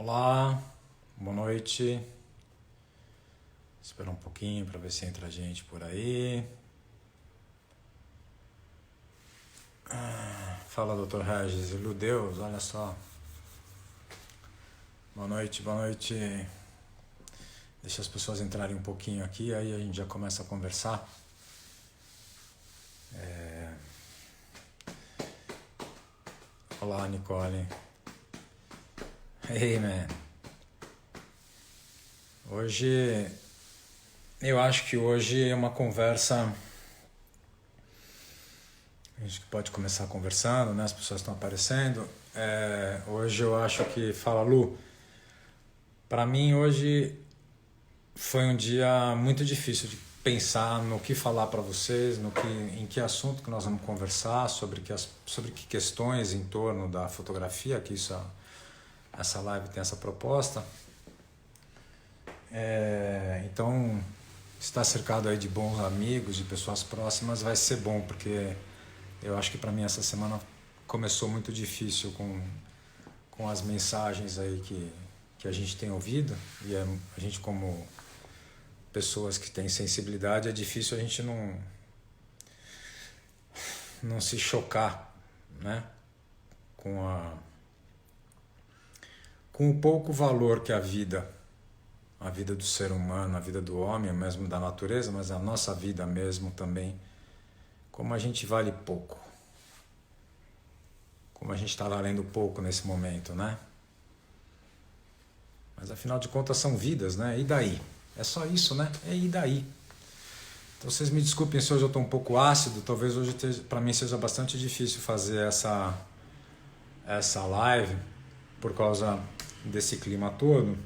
Olá, boa noite. Espera um pouquinho para ver se entra gente por aí. Fala, Dr. Regis. Deus, olha só. Boa noite, boa noite. Deixa as pessoas entrarem um pouquinho aqui, aí a gente já começa a conversar. Olá, Nicole. Hey, man. Eu acho que hoje é uma conversa. A gente pode começar conversando, né? As pessoas estão aparecendo. Hoje eu acho que, fala Lu, para mim hoje foi um dia muito difícil de pensar no que falar para vocês, em que assunto que nós vamos conversar, sobre que questões em torno da fotografia, que essa live tem essa proposta. Então, estar cercado aí de bons amigos, de pessoas próximas, vai ser bom, porque eu acho que para mim essa semana começou muito difícil com as mensagens aí que a gente tem ouvido, e a gente, como pessoas que têm sensibilidade, é difícil a gente não se chocar, né? Com o pouco valor que a vida do ser humano, a vida do homem, mesmo da natureza, mas a nossa vida mesmo também, como a gente vale pouco, como a gente está valendo pouco nesse momento, né? Mas afinal de contas são vidas, né? E daí? É só isso, né? E daí? Então vocês me desculpem se hoje eu estou um pouco ácido, talvez hoje para mim seja bastante difícil fazer essa live por causa desse clima todo.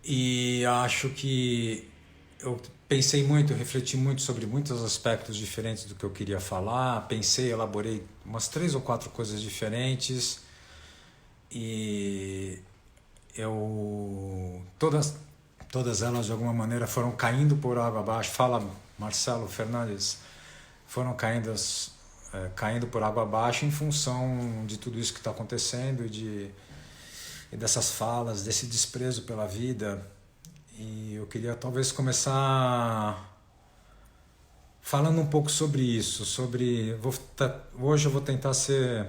E acho que eu pensei muito, refleti muito sobre muitos aspectos diferentes do que eu queria falar, elaborei umas 3 ou 4 coisas diferentes e todas elas de alguma maneira foram caindo por água abaixo. Fala, Marcelo Fernandes. Foram caindo por água abaixo em função de tudo isso que está acontecendo e dessas falas, desse desprezo pela vida. E eu queria talvez começar falando um pouco sobre isso, hoje eu vou tentar ser...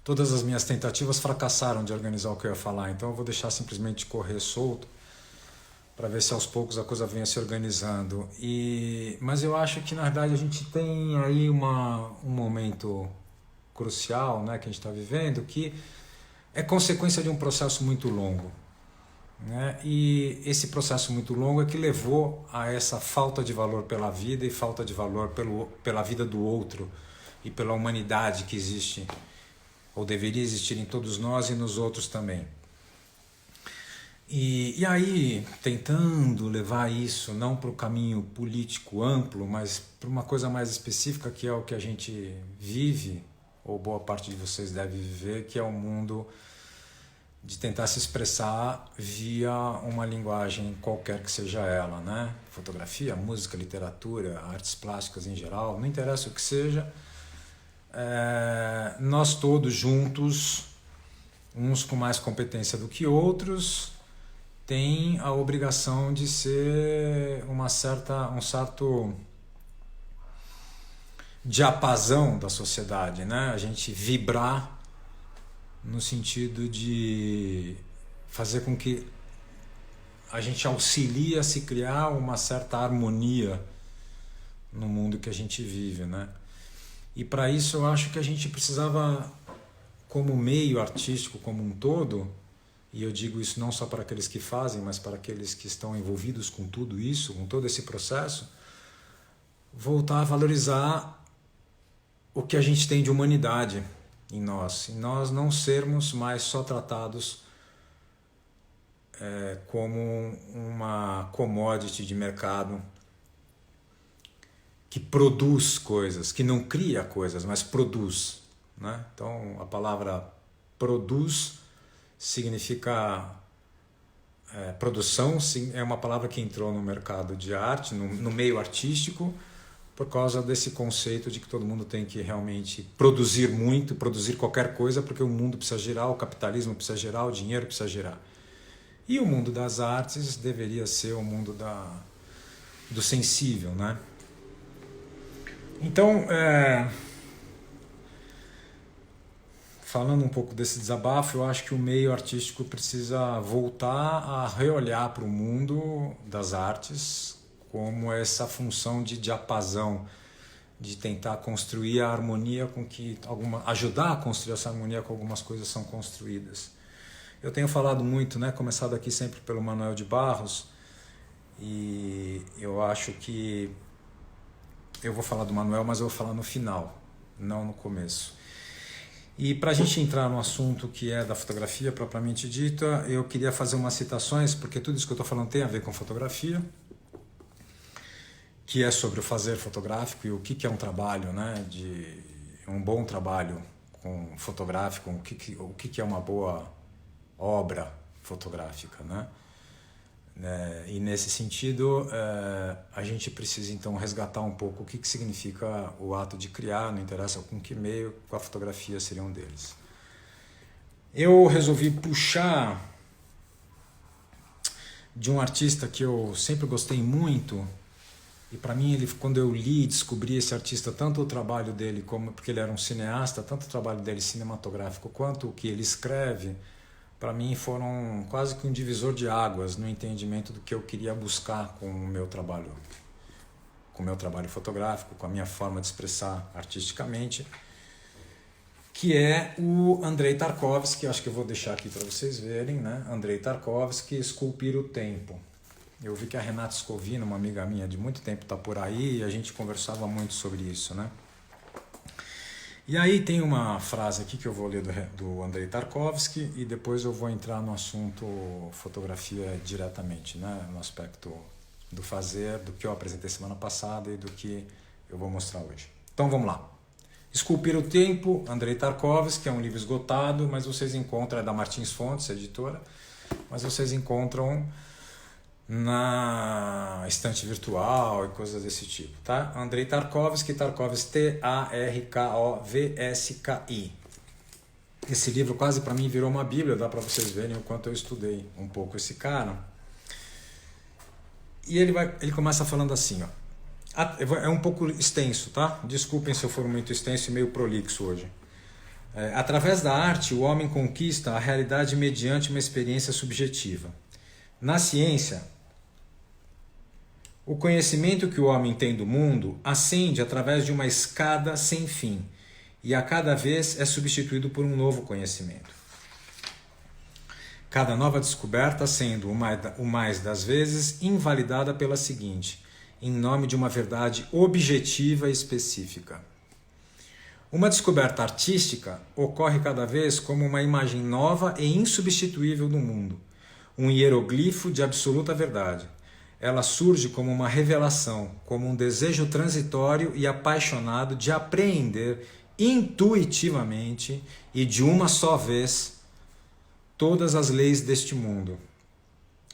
Todas as minhas tentativas fracassaram de organizar o que eu ia falar, então eu vou deixar simplesmente correr solto para ver se aos poucos a coisa venha se organizando. Mas eu acho que na verdade a gente tem aí um momento crucial, né, que a gente está vivendo, que é consequência de um processo muito longo, né? E esse processo muito longo é que levou a essa falta de valor pela vida e falta de valor pela vida do outro e pela humanidade que existe ou deveria existir em todos nós e nos outros também. E aí, tentando levar isso não para o caminho político amplo, mas para uma coisa mais específica, que é o que a gente vive, ou boa parte de vocês deve viver, que é o mundo de tentar se expressar via uma linguagem qualquer que seja ela, né? Fotografia, música, literatura, artes plásticas em geral, não interessa o que seja. Nós todos juntos, uns com mais competência do que outros, têm a obrigação de ser um certo diapasão da sociedade, né? A gente vibrar no sentido de fazer com que a gente auxilie a se criar uma certa harmonia no mundo que a gente vive, né? E para isso eu acho que a gente precisava, como meio artístico como um todo, e eu digo isso não só para aqueles que fazem, mas para aqueles que estão envolvidos com tudo isso, com todo esse processo, voltar a valorizar o que a gente tem de humanidade em nós, e nós não sermos mais só tratados como uma commodity de mercado que produz coisas, que não cria coisas, mas produz, né? Então a palavra produz significa produção, é uma palavra que entrou no mercado de arte, no meio artístico, por causa desse conceito de que todo mundo tem que realmente produzir muito, produzir qualquer coisa, porque o mundo precisa girar, o capitalismo precisa girar, o dinheiro precisa girar. E o mundo das artes deveria ser o mundo do sensível, né? Então, falando um pouco desse desabafo, eu acho que o meio artístico precisa voltar a reolhar para o mundo das artes como essa função de diapasão, de tentar construir a harmonia com que ajudar a construir essa harmonia com algumas coisas são construídas. Eu tenho falado muito, né, começado aqui sempre pelo Manuel de Barros, e eu acho que eu vou falar do Manuel, mas eu vou falar no final, não no começo. E para a gente entrar no assunto que é da fotografia propriamente dita, eu queria fazer umas citações, porque tudo isso que eu estou falando tem a ver com fotografia, que é sobre o fazer fotográfico e o que é um trabalho, né, de um bom trabalho fotográfico, o que é uma boa obra fotográfica, né? E nesse sentido, a gente precisa então resgatar um pouco o que significa o ato de criar, não interessa com que meio, com a fotografia seria um deles. Eu resolvi puxar de um artista que eu sempre gostei muito, e para mim, quando eu li e descobri esse artista, tanto o trabalho dele, porque ele era um cineasta, tanto o trabalho dele cinematográfico quanto o que ele escreve, para mim foram quase que um divisor de águas no entendimento do que eu queria buscar com o meu trabalho fotográfico, com a minha forma de expressar artisticamente, que é o Andrei Tarkovsky. Acho que eu vou deixar aqui para vocês verem, né? Andrei Tarkovsky, Esculpir o Tempo. Eu vi que a Renata Scovino, uma amiga minha de muito tempo, está por aí, e a gente conversava muito sobre isso, né? E aí tem uma frase aqui que eu vou ler do Andrei Tarkovsky, e depois eu vou entrar no assunto fotografia diretamente, né? No aspecto do fazer, do que eu apresentei semana passada e do que eu vou mostrar hoje. Então vamos lá. Esculpir o Tempo, Andrei Tarkovsky, é um livro esgotado, mas vocês encontram, é da Martins Fontes, editora, mas vocês encontram na estante virtual e coisas desse tipo, tá? Andrei Tarkovsky, Tarkovsky. Esse livro quase para mim virou uma bíblia, dá para vocês verem o quanto eu estudei um pouco esse cara. E ele começa falando assim, ó. É um pouco extenso, tá? Desculpem se eu for muito extenso e meio prolixo hoje. Através da arte, o homem conquista a realidade mediante uma experiência subjetiva. Na ciência, o conhecimento que o homem tem do mundo ascende através de uma escada sem fim, e a cada vez é substituído por um novo conhecimento. Cada nova descoberta sendo o mais das vezes invalidada pela seguinte, em nome de uma verdade objetiva e específica. Uma descoberta artística ocorre cada vez como uma imagem nova e insubstituível do mundo, um hieroglifo de absoluta verdade. Ela surge como uma revelação, como um desejo transitório e apaixonado de apreender intuitivamente e de uma só vez todas as leis deste mundo,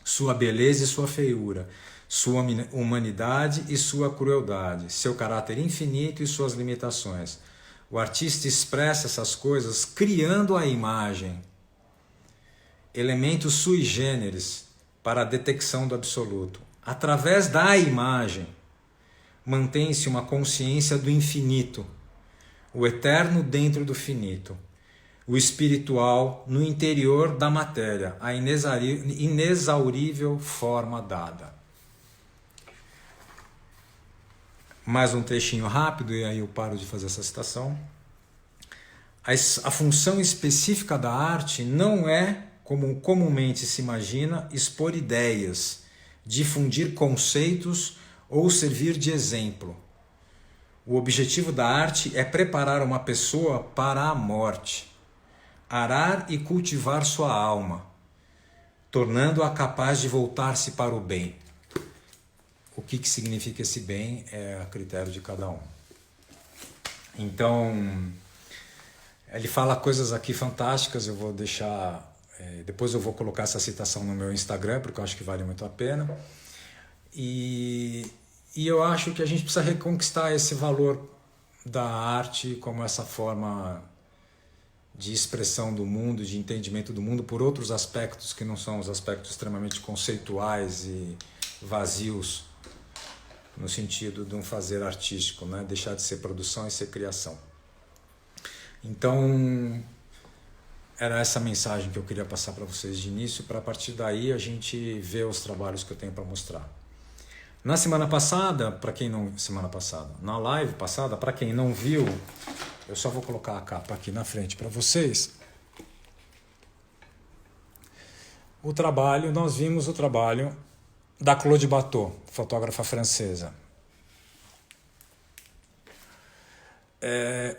sua beleza e sua feiura, sua humanidade e sua crueldade, seu caráter infinito e suas limitações. O artista expressa essas coisas criando a imagem, elementos sui generis para a detecção do absoluto. Através da imagem, mantém-se uma consciência do infinito, o eterno dentro do finito, o espiritual no interior da matéria, a inexaurível forma dada. Mais um trechinho rápido, e aí eu paro de fazer essa citação. A função específica da arte não é, como comumente se imagina, expor ideias, difundir conceitos ou servir de exemplo. O objetivo da arte é preparar uma pessoa para a morte, arar e cultivar sua alma, tornando-a capaz de voltar-se para o bem. O que significa esse bem é a critério de cada um. Então, ele fala coisas aqui fantásticas, eu vou deixar... depois eu vou colocar essa citação no meu Instagram, porque eu acho que vale muito a pena. E E eu acho que a gente precisa reconquistar esse valor da arte como essa forma de expressão do mundo, de entendimento do mundo por outros aspectos que não são os aspectos extremamente conceituais e vazios no sentido de um fazer artístico, né? Deixar de ser produção e ser criação. Então, era essa mensagem que eu queria passar para vocês de início, para a partir daí a gente ver os trabalhos que eu tenho para mostrar. Na semana passada, na live passada, para quem não viu, eu só vou colocar a capa aqui na frente para vocês. Nós vimos o trabalho da Claude Bateau, fotógrafa francesa.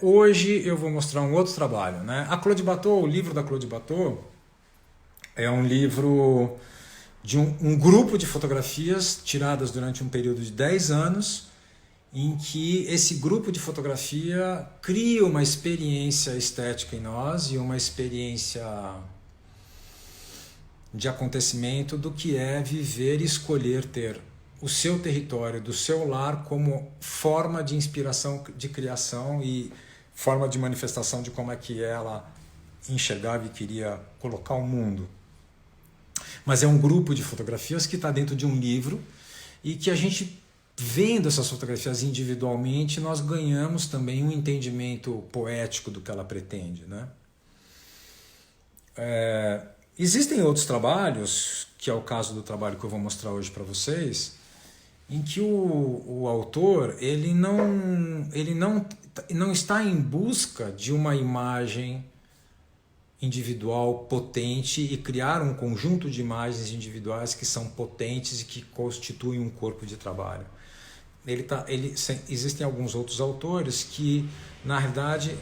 Hoje eu vou mostrar um outro trabalho, né? A Claude Bateau, o livro da Claude Bateau é um livro de um grupo de fotografias tiradas durante um período de 10 anos, em que esse grupo de fotografia cria uma experiência estética em nós e uma experiência de acontecimento do que é viver e escolher ter o seu território, do seu lar, como forma de inspiração, de criação e forma de manifestação de como é que ela enxergava e queria colocar o mundo. Mas é um grupo de fotografias que está dentro de um livro e que a gente, vendo essas fotografias individualmente, nós ganhamos também um entendimento poético do que ela pretende, né? Existem outros trabalhos, que é o caso do trabalho que eu vou mostrar hoje para vocês, em que o autor ele não está em busca de uma imagem individual potente e criar um conjunto de imagens individuais que são potentes e que constituem um corpo de trabalho. Existem alguns outros autores que, na realidade,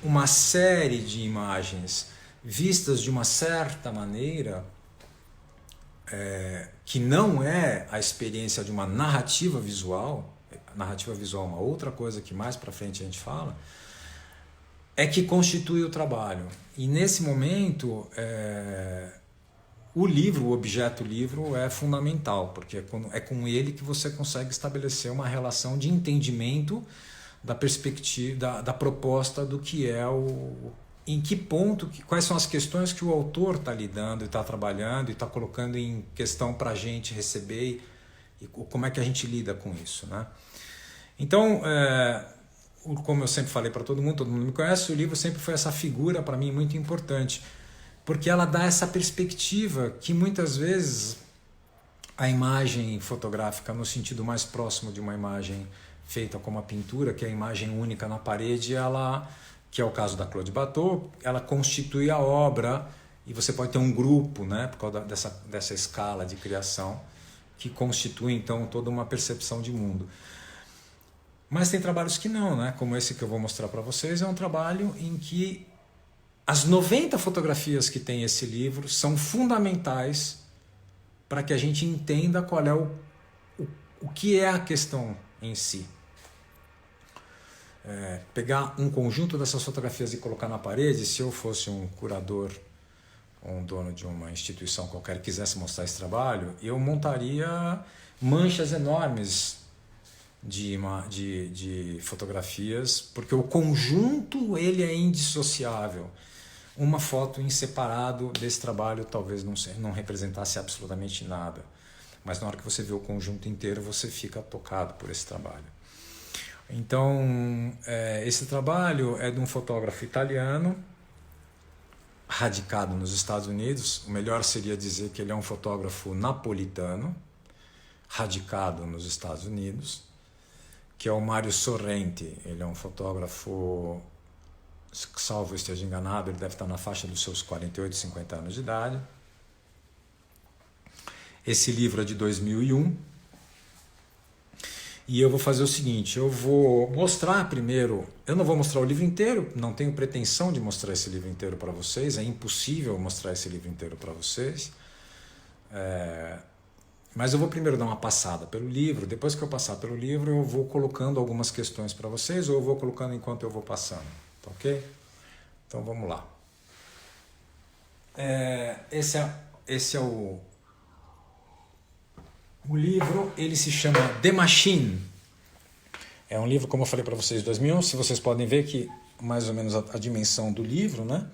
uma série de imagens vistas de uma certa maneira, que não é a experiência de uma narrativa visual. Narrativa visual é uma outra coisa que mais para frente a gente fala, é que constitui o trabalho. E nesse momento, o objeto livro é fundamental, porque é com ele que você consegue estabelecer uma relação de entendimento da perspectiva, da proposta do que é em que ponto, quais são as questões que o autor está lidando e está trabalhando e está colocando em questão para a gente receber e como é que a gente lida com isso, né? Então, como eu sempre falei para todo mundo me conhece, o livro sempre foi essa figura para mim muito importante, porque ela dá essa perspectiva que muitas vezes a imagem fotográfica, no sentido mais próximo de uma imagem feita como a pintura, que é a imagem única na parede, que é o caso da Claude Bateau, ela constitui a obra e você pode ter um grupo, né, por causa dessa escala de criação, que constitui então toda uma percepção de mundo. Mas tem trabalhos que não, né? Como esse que eu vou mostrar para vocês, é um trabalho em que as 90 fotografias que tem esse livro são fundamentais para que a gente entenda qual é o que é a questão em si. Pegar um conjunto dessas fotografias e colocar na parede, se eu fosse um curador ou um dono de uma instituição qualquer e quisesse mostrar esse trabalho, eu montaria manchas enormes de fotografias, porque o conjunto ele é indissociável. Uma foto em separado desse trabalho talvez não representasse absolutamente nada, mas na hora que você vê o conjunto inteiro você fica tocado por esse trabalho. Então, esse trabalho é de um fotógrafo italiano radicado nos Estados Unidos. O melhor seria dizer que ele é um fotógrafo napolitano radicado nos Estados Unidos, que é o Mário Sorrenti. Ele é um fotógrafo, salvo eu esteja enganado, ele deve estar na faixa dos seus 48, 50 anos de idade. Esse livro é de 2001. E eu vou fazer o seguinte, eu vou mostrar primeiro, eu não vou mostrar o livro inteiro, não tenho pretensão de mostrar esse livro inteiro para vocês, é impossível mostrar esse livro inteiro para vocês. Mas eu vou primeiro dar uma passada pelo livro, depois que eu passar pelo livro eu vou colocando algumas questões para vocês ou eu vou colocando enquanto eu vou passando, tá ok? Então vamos lá. Esse é o O livro, ele se chama The Machine. É um livro, como eu falei para vocês, de 2011. Se vocês podem ver que mais ou menos a dimensão do livro, né?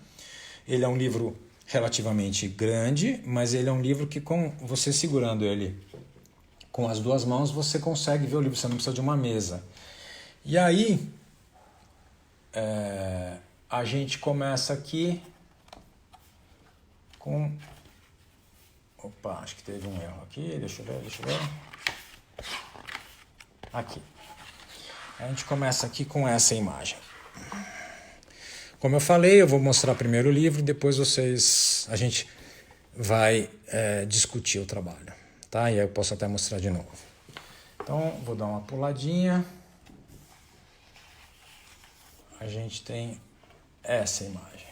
Ele é um livro relativamente grande, mas ele é um livro que, com você segurando ele com as duas mãos, você consegue ver o livro, você não precisa de uma mesa. E aí, a gente começa aqui com... Opa, acho que teve um erro aqui, deixa eu ver. Aqui. A gente começa aqui com essa imagem. Como eu falei, eu vou mostrar primeiro o livro, depois a gente vai discutir o trabalho, tá? E aí eu posso até mostrar de novo. Então, vou dar uma puladinha. A gente tem essa imagem.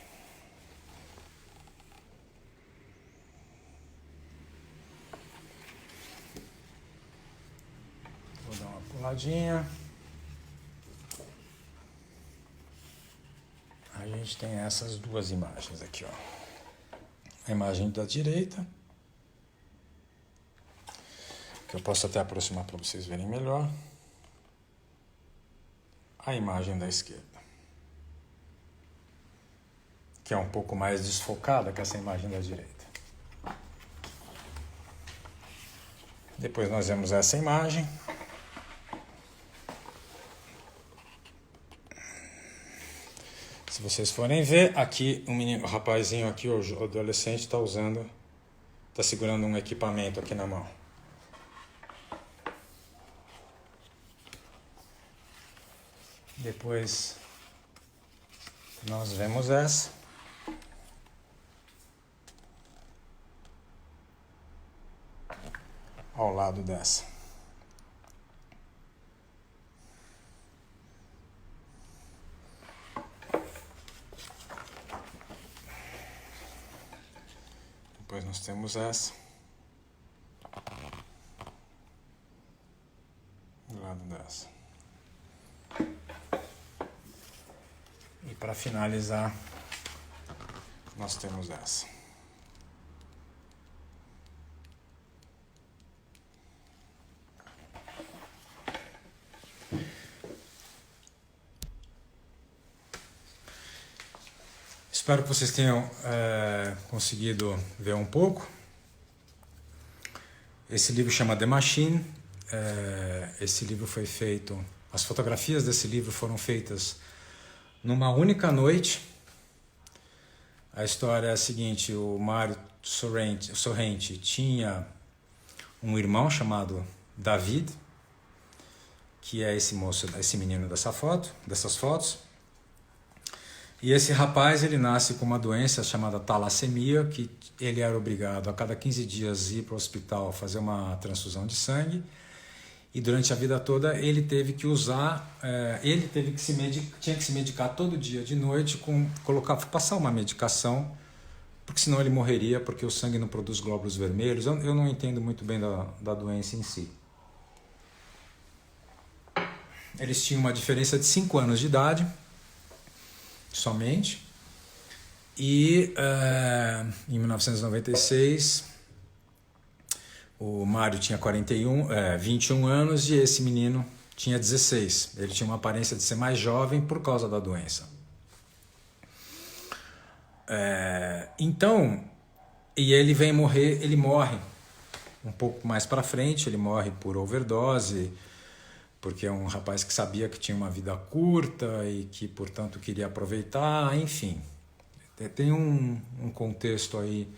Vou dar uma puladinha. A gente tem essas duas imagens aqui, ó. A imagem da direita, que eu posso até aproximar para vocês verem melhor. A imagem da esquerda, que é um pouco mais desfocada que essa imagem da direita. Depois nós vemos essa imagem. Se vocês forem ver, aqui o rapazinho aqui, o adolescente, está segurando um equipamento aqui na mão. Depois nós vemos essa. Ao lado dessa. Depois nós temos essa. Do lado dessa. E para finalizar, nós temos essa. Espero que vocês tenham conseguido ver um pouco. Esse livro chama The Machine. Esse livro foi feito... As fotografias desse livro foram feitas numa única noite. A história é a seguinte: o Mário Sorrenti tinha um irmão chamado David, que é esse menino dessas fotos. E esse rapaz, ele nasce com uma doença chamada talassemia, que ele era obrigado a cada 15 dias ir para o hospital fazer uma transfusão de sangue. E durante a vida toda ele teve que tinha que se medicar todo dia de noite, passar uma medicação, porque senão ele morreria, porque o sangue não produz glóbulos vermelhos. Eu não entendo muito bem da doença em si. Eles tinham uma diferença de 5 anos de idade, somente. E em 1996 o Mário tinha 21 anos e esse menino tinha 16. Ele tinha uma aparência de ser mais jovem por causa da doença. Então, e ele morre um pouco mais para frente, ele morre por overdose, porque é um rapaz que sabia que tinha uma vida curta e que, portanto, queria aproveitar, enfim. Tem um contexto aí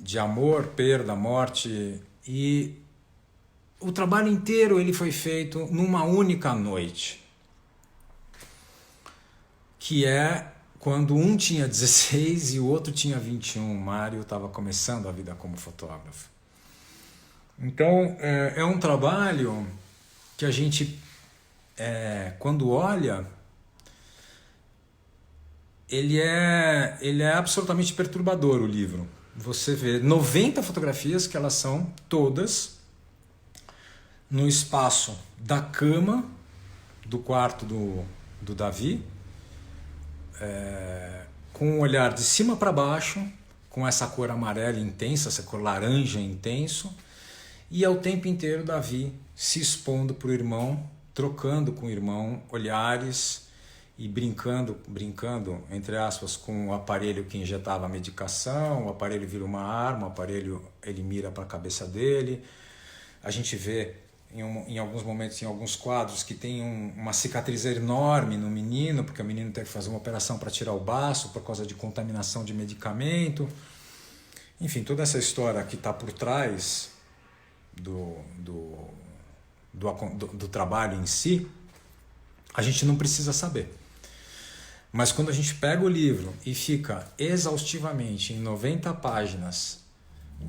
de amor, perda, morte, e o trabalho inteiro ele foi feito numa única noite, que é quando um tinha 16 e o outro tinha 21. O Mário estava começando a vida como fotógrafo. Então, é um trabalho que a gente, quando olha, ele é absolutamente perturbador, o livro. Você vê 90 fotografias, que elas são todas no espaço da cama do quarto do Davi, com um olhar de cima para baixo, com essa cor amarela intensa, essa cor laranja intenso, e é o tempo inteiro Davi se expondo para o irmão, trocando com o irmão olhares e brincando, entre aspas, com o aparelho que injetava a medicação. O aparelho vira uma arma, o aparelho ele mira para a cabeça dele. A gente vê em alguns momentos, em alguns quadros, que tem uma cicatriz enorme no menino, porque o menino teve que fazer uma operação para tirar o baço por causa de contaminação de medicamento. Enfim, toda essa história que está por trás do trabalho em si, a gente não precisa saber. Mas quando a gente pega o livro e fica exaustivamente em 90 páginas,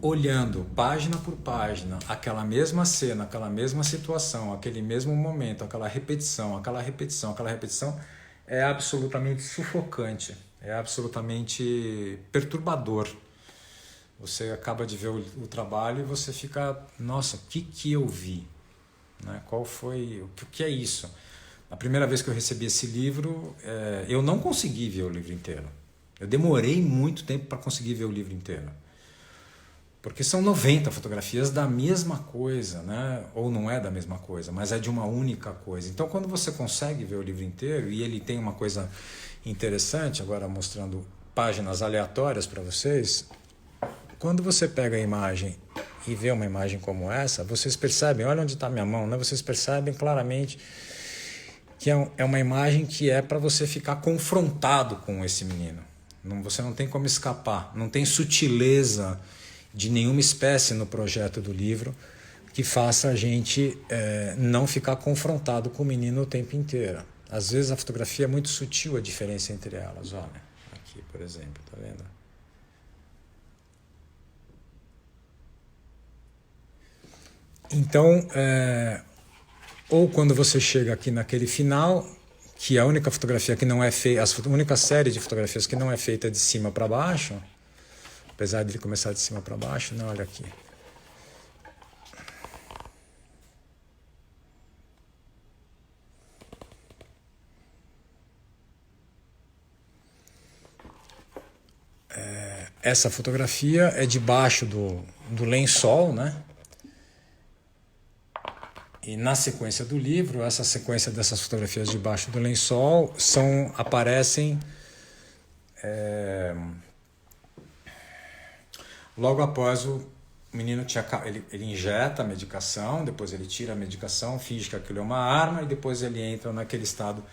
olhando página por página, aquela mesma cena, aquela mesma situação, aquele mesmo momento, aquela repetição, é absolutamente sufocante, é absolutamente perturbador. Você acaba de ver o trabalho e você fica, nossa, o que eu vi? Né? Qual foi, o que é isso? A primeira vez que eu recebi esse livro, eu não consegui ver o livro inteiro. Eu demorei muito tempo para conseguir ver o livro inteiro. Porque são 90 fotografias da mesma coisa, né? Ou não é da mesma coisa, mas é de uma única coisa. Então, quando você consegue ver o livro inteiro, e ele tem uma coisa interessante, agora mostrando páginas aleatórias para vocês, quando você pega a imagem e vê uma imagem como essa, vocês percebem, olha onde está minha mão, né? Vocês percebem claramente que é uma imagem que é para você ficar confrontado com esse menino. Você não tem como escapar, não tem sutileza de nenhuma espécie no projeto do livro que faça a gente não ficar confrontado com o menino o tempo inteiro. Às vezes a fotografia é muito sutil, a diferença entre elas. Olha, aqui, por exemplo, tá vendo? Então, ou quando você chega aqui naquele final, que a única fotografia que não é feita, a única série de fotografias que não é feita de cima para baixo, apesar de ele começar de cima para baixo, não, olha aqui. Essa fotografia é debaixo do lençol, né? E na sequência do livro, essa sequência dessas fotografias debaixo do lençol aparecem logo após o menino ele injeta a medicação, depois ele tira a medicação, finge que aquilo é uma arma e depois ele entra naquele estado.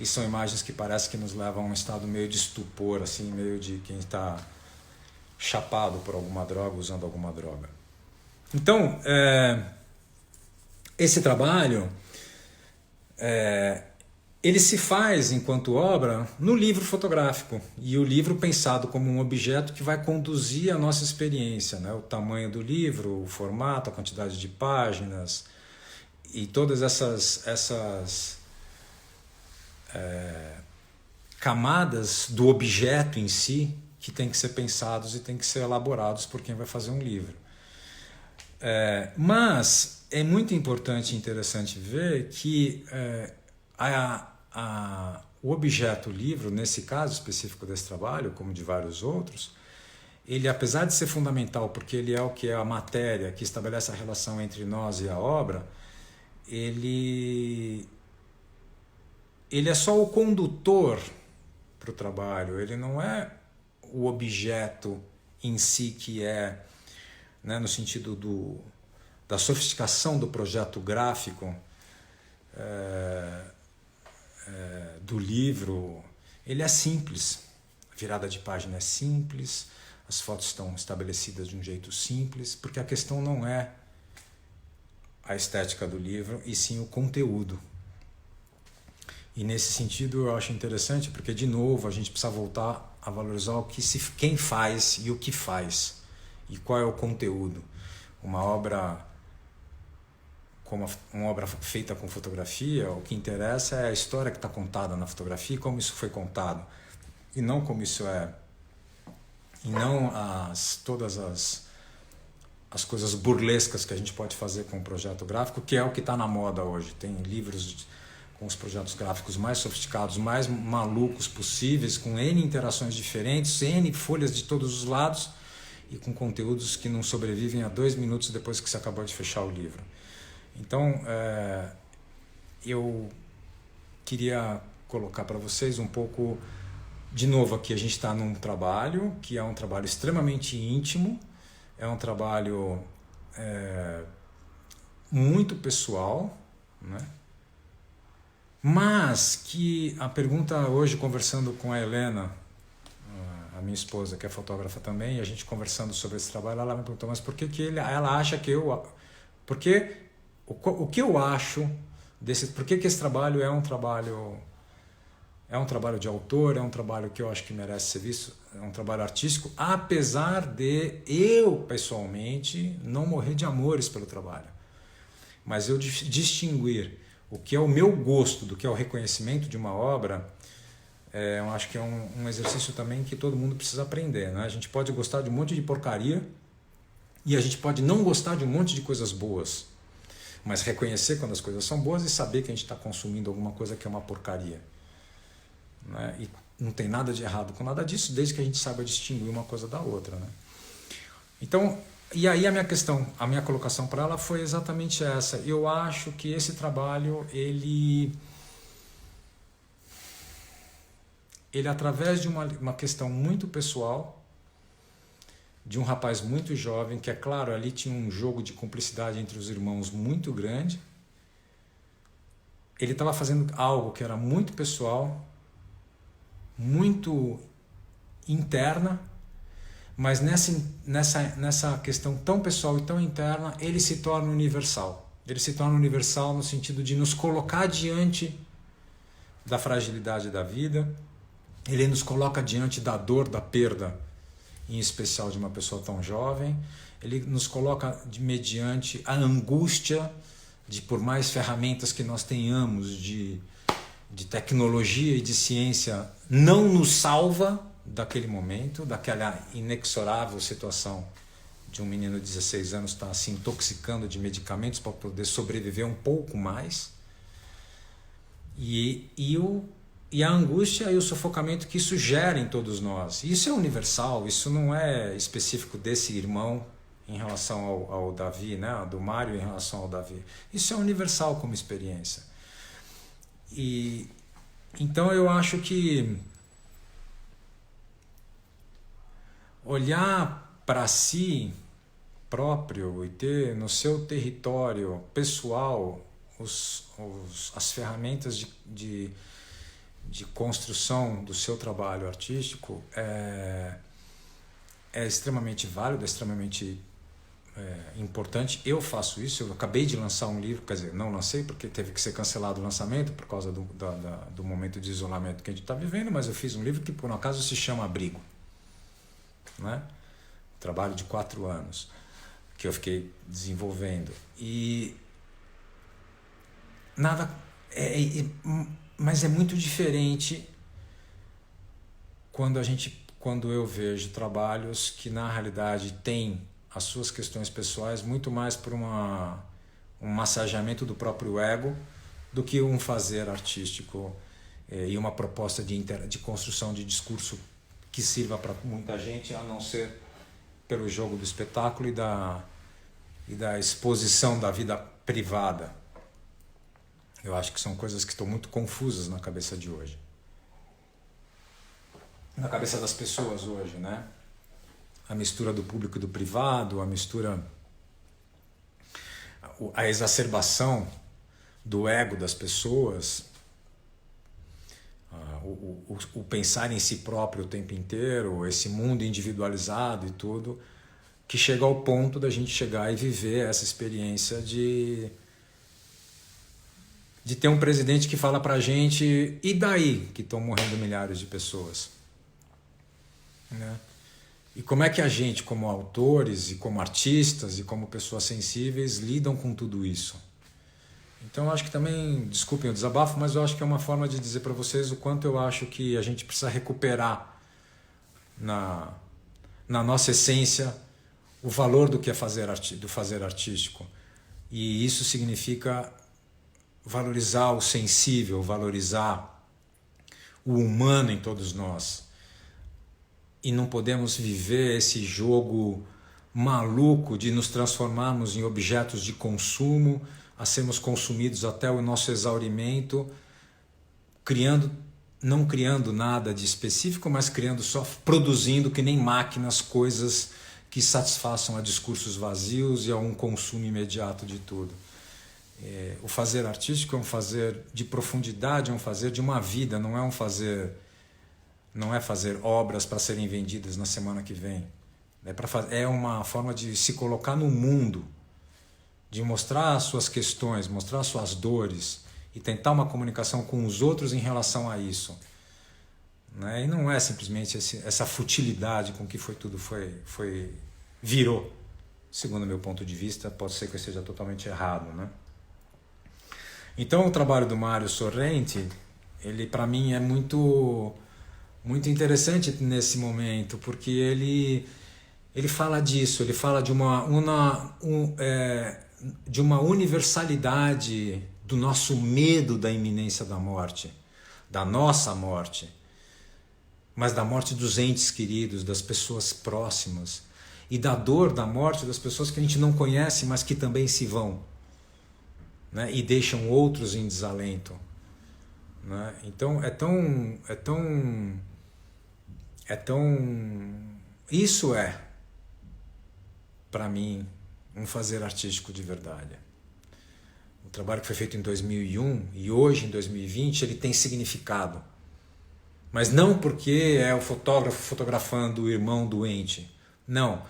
E são imagens que parece que nos levam a um estado meio de estupor, assim, meio de quem está chapado por alguma droga, usando alguma droga. Então, esse trabalho, ele se faz enquanto obra no livro fotográfico, e o livro pensado como um objeto que vai conduzir a nossa experiência, né? O tamanho do livro, o formato, a quantidade de páginas e todas essas camadas do objeto em si que tem que ser pensados e tem que ser elaborados por quem vai fazer um livro. Mas é muito importante e interessante ver que o objeto livro, nesse caso específico desse trabalho, como de vários outros, ele, apesar de ser fundamental, porque ele é o que é a matéria que estabelece a relação entre nós e a obra, ele é só o condutor para o trabalho, ele não é o objeto em si que é, né, no sentido da sofisticação do projeto gráfico do livro. Ele é simples, a virada de página é simples, as fotos estão estabelecidas de um jeito simples, porque a questão não é a estética do livro, e sim o conteúdo. E nesse sentido eu acho interessante, porque de novo a gente precisa voltar a valorizar quem faz e o que faz, e qual é o conteúdo. Uma obra feita com fotografia, o que interessa é a história que está contada na fotografia e como isso foi contado, e não como isso é, e não todas as coisas burlescas que a gente pode fazer com o projeto gráfico, que é o que está na moda hoje. Tem livros com os projetos gráficos mais sofisticados, mais malucos possíveis, com N interações diferentes, N folhas de todos os lados e com conteúdos que não sobrevivem a 2 minutos depois que você acabou de fechar o livro. Então, eu queria colocar para vocês um pouco, de novo aqui a gente está num trabalho que é um trabalho extremamente íntimo, é um trabalho muito pessoal, né? Mas que a pergunta hoje, conversando com a Helena, a minha esposa, que é fotógrafa também, e a gente conversando sobre esse trabalho, ela me perguntou, mas por que ela acha que eu... Porque o que eu acho desse... Por que esse trabalho é um trabalho de autor, é um trabalho que eu acho que merece ser visto, é um trabalho artístico, apesar de eu, pessoalmente, não morrer de amores pelo trabalho. Mas eu distinguir o que é o meu gosto do que é o reconhecimento de uma obra, eu acho que é um exercício também que todo mundo precisa aprender, né? A gente pode gostar de um monte de porcaria e a gente pode não gostar de um monte de coisas boas, mas reconhecer quando as coisas são boas e saber que a gente está consumindo alguma coisa que é uma porcaria, né? E não tem nada de errado com nada disso, desde que a gente saiba distinguir uma coisa da outra, né? Então, e aí a minha colocação para ela foi exatamente essa. Eu acho que esse trabalho, ele através de uma questão muito pessoal, de um rapaz muito jovem, que é claro, ali tinha um jogo de cumplicidade entre os irmãos muito grande. Ele estava fazendo algo que era muito pessoal, muito interna, mas nessa questão tão pessoal e tão interna, ele se torna universal. Ele se torna universal no sentido de nos colocar diante da fragilidade da vida, ele nos coloca diante da dor, da perda, em especial de uma pessoa tão jovem, ele nos coloca mediante a angústia de, por mais ferramentas que nós tenhamos de tecnologia e de ciência, não nos salva daquele momento, daquela inexorável situação de um menino de 16 anos estar se intoxicando de medicamentos para poder sobreviver um pouco mais, e a angústia e o sufocamento que isso gera em todos nós. Isso é universal, isso não é específico desse irmão em relação ao Davi, né? Do Mário em relação ao Davi. Isso é universal como experiência. E então eu acho que olhar para si próprio e ter no seu território pessoal as ferramentas de construção do seu trabalho artístico é extremamente válido, é extremamente importante. Eu faço isso, eu acabei de lançar um livro, quer dizer, não lancei porque teve que ser cancelado o lançamento por causa do momento de isolamento que a gente está vivendo, mas eu fiz um livro que por um acaso se chama Abrigo, né? Trabalho de 4 anos que eu fiquei desenvolvendo, e nada mas é muito diferente quando eu vejo trabalhos que na realidade têm as suas questões pessoais muito mais por um massageamento do próprio ego do que um fazer artístico e uma proposta de construção de discurso que sirva para muita gente, a não ser pelo jogo do espetáculo e da exposição da vida privada. Eu acho que são coisas que estão muito confusas na cabeça de hoje. Na cabeça das pessoas hoje, né? A mistura do público e do privado, a exacerbação do ego das pessoas, o pensar em si próprio o tempo inteiro, esse mundo individualizado e tudo, que chega ao ponto da gente chegar e viver essa experiência de ter um presidente que fala pra gente, e daí que estão morrendo milhares de pessoas, né? E como é que a gente, como autores e como artistas e como pessoas sensíveis, lidam com tudo isso? Então eu acho que também, desculpem o desabafo, mas eu acho que é uma forma de dizer para vocês o quanto eu acho que a gente precisa recuperar na nossa essência o valor do que é do fazer artístico. E isso significa valorizar o sensível, valorizar o humano em todos nós. E não podemos viver esse jogo maluco de nos transformarmos em objetos de consumo, a sermos consumidos até o nosso exaurimento, não criando nada de específico, mas só produzindo que nem máquinas coisas que satisfaçam a discursos vazios e a um consumo imediato de tudo. O fazer artístico é um fazer de profundidade, é um fazer de uma vida, não é fazer obras para serem vendidas na semana que vem. É uma forma de se colocar no mundo, de mostrar as suas questões, mostrar as suas dores e tentar uma comunicação com os outros em relação a isso. E não é simplesmente essa futilidade com que tudo virou, segundo o meu ponto de vista. Pode ser que eu esteja totalmente errado, né? Então o trabalho do Mário Sorrenti, ele para mim é muito interessante nesse momento, porque ele fala disso, ele fala de uma universalidade do nosso medo da iminência da morte, da nossa morte, mas da morte dos entes queridos, das pessoas próximas, e da dor da morte das pessoas que a gente não conhece, mas que também se vão, e deixam outros em desalento. Então isso é, para mim, um fazer artístico de verdade. O trabalho que foi feito em 2001 e hoje, em 2020, ele tem significado. Mas não porque é o fotógrafo fotografando o irmão doente. Não,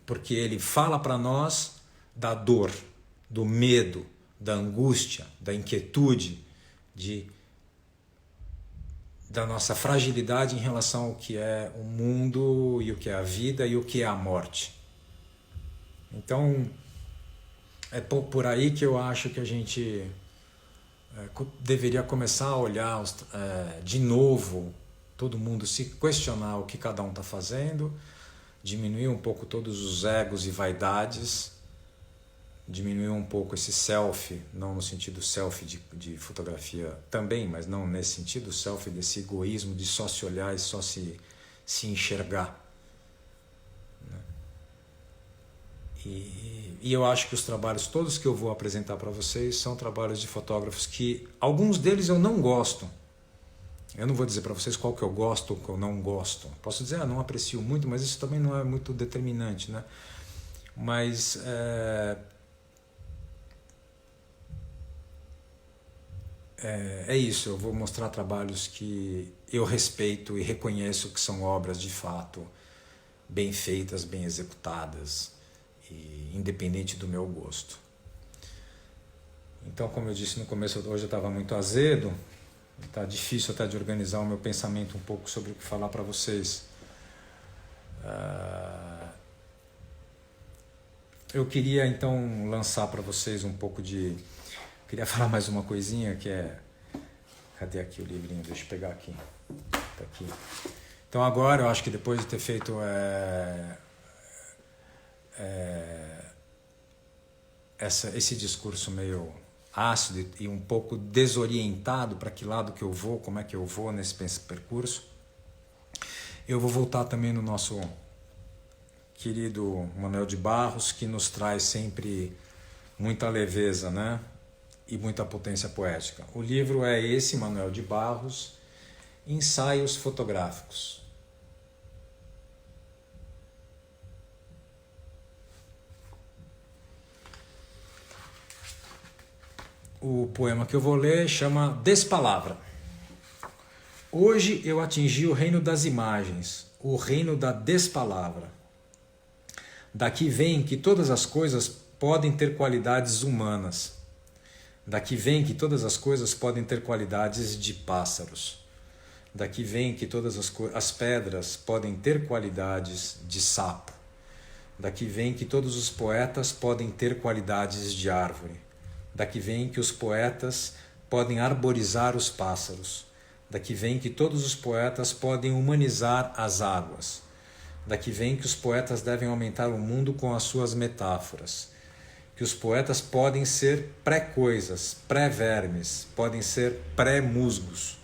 porque ele fala para nós da dor, do medo, da angústia, da inquietude, da nossa fragilidade em relação ao que é o mundo e o que é a vida e o que é a morte. Então, é por aí que eu acho que a gente deveria começar a olhar de novo, todo mundo se questionar o que cada um está fazendo, diminuir um pouco todos os egos e vaidades, diminuir um pouco esse selfie, não no sentido selfie de fotografia também, mas não nesse sentido, selfie desse egoísmo de só se olhar e só se enxergar. E eu acho que os trabalhos todos que eu vou apresentar para vocês são trabalhos de fotógrafos que, alguns deles eu não gosto. Eu não vou dizer para vocês qual que eu gosto ou que eu não gosto. Posso dizer, não aprecio muito, mas isso também não é muito determinante, né? Mas é isso, eu vou mostrar trabalhos que eu respeito e reconheço que são obras de fato bem feitas, bem executadas, e independente do meu gosto. Então, como eu disse no começo, hoje eu estava muito azedo, está difícil até de organizar o meu pensamento um pouco sobre o que falar para vocês. Eu queria então lançar para vocês um pouco de... Queria falar mais uma coisinha que é... Cadê aqui o livrinho? Deixa eu pegar aqui. Tá aqui. Então agora eu acho que depois de ter feito esse discurso meio ácido e um pouco desorientado para que lado que eu vou, como é que eu vou nesse percurso, eu vou voltar também no nosso querido Manuel de Barros, que nos traz sempre muita leveza, né? E muita potência poética. O livro é esse, Manuel de Barros, Ensaios Fotográficos. O poema que eu vou ler chama Despalavra. Hoje eu atingi o reino das imagens, o reino da despalavra. Daqui vem que todas as coisas podem ter qualidades humanas. Daqui vem que todas as coisas podem ter qualidades de pássaros. Daqui vem que todas as pedras podem ter qualidades de sapo. Daqui vem que todos os poetas podem ter qualidades de árvore. Daqui vem que os poetas podem arborizar os pássaros. Daqui vem que todos os poetas podem humanizar as águas. Daqui vem que os poetas devem aumentar o mundo com as suas metáforas. que os poetas podem ser pré-coisas, pré-vermes, podem ser pré-musgos.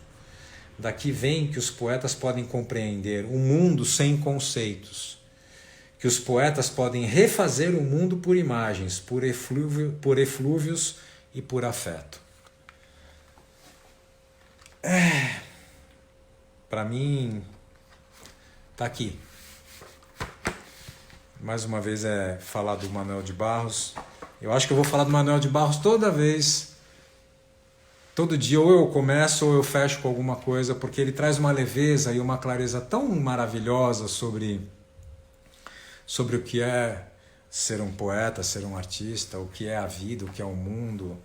Daqui vem que os poetas podem compreender o mundo sem conceitos, que os poetas podem refazer o mundo por imagens, por eflúvios e por afeto. Para mim, tá aqui. Mais uma vez falar do Manuel de Barros. Eu acho que eu vou falar do Manuel de Barros toda vez, todo dia, ou eu começo ou eu fecho com alguma coisa, porque ele traz uma leveza e uma clareza tão maravilhosa sobre o que é ser um poeta, ser um artista, o que é a vida, o que é o mundo,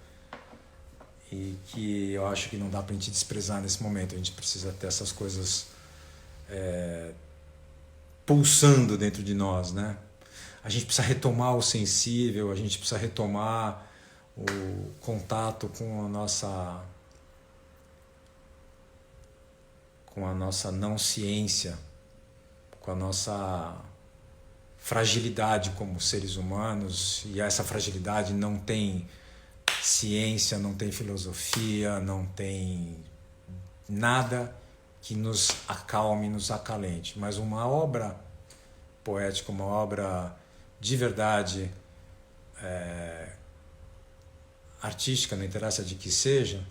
e que eu acho que não dá pra gente desprezar nesse momento. A gente precisa ter essas coisas pulsando dentro de nós, né? A gente precisa retomar o sensível, a gente precisa retomar o contato com a nossa não ciência, com a nossa fragilidade como seres humanos, e essa fragilidade não tem ciência, não tem filosofia, não tem nada que nos acalme, nos acalente, mas uma obra poética, uma obra de verdade artística, não interessa de que seja,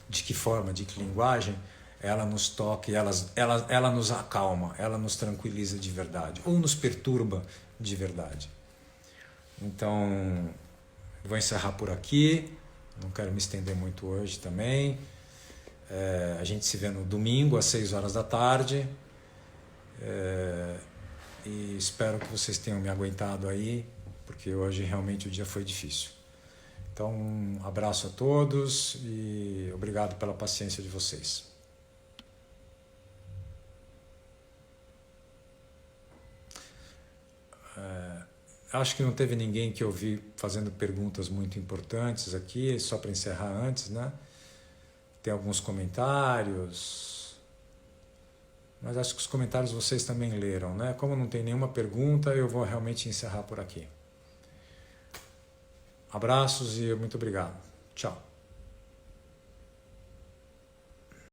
de que forma, de que linguagem, ela nos toca, ela nos acalma, ela nos tranquiliza de verdade, ou nos perturba de verdade. Então, vou encerrar por aqui, não quero me estender muito hoje também. A gente se vê no domingo às 6 horas da tarde, e espero que vocês tenham me aguentado aí, porque hoje realmente o dia foi difícil. Então, um abraço a todos e obrigado pela paciência de vocês. Acho que não teve ninguém que eu vi fazendo perguntas muito importantes aqui, só para encerrar antes, né? Tem alguns comentários, mas acho que os comentários vocês também leram, né? Como não tem nenhuma pergunta, eu vou realmente encerrar por aqui. Abraços e muito obrigado. Tchau.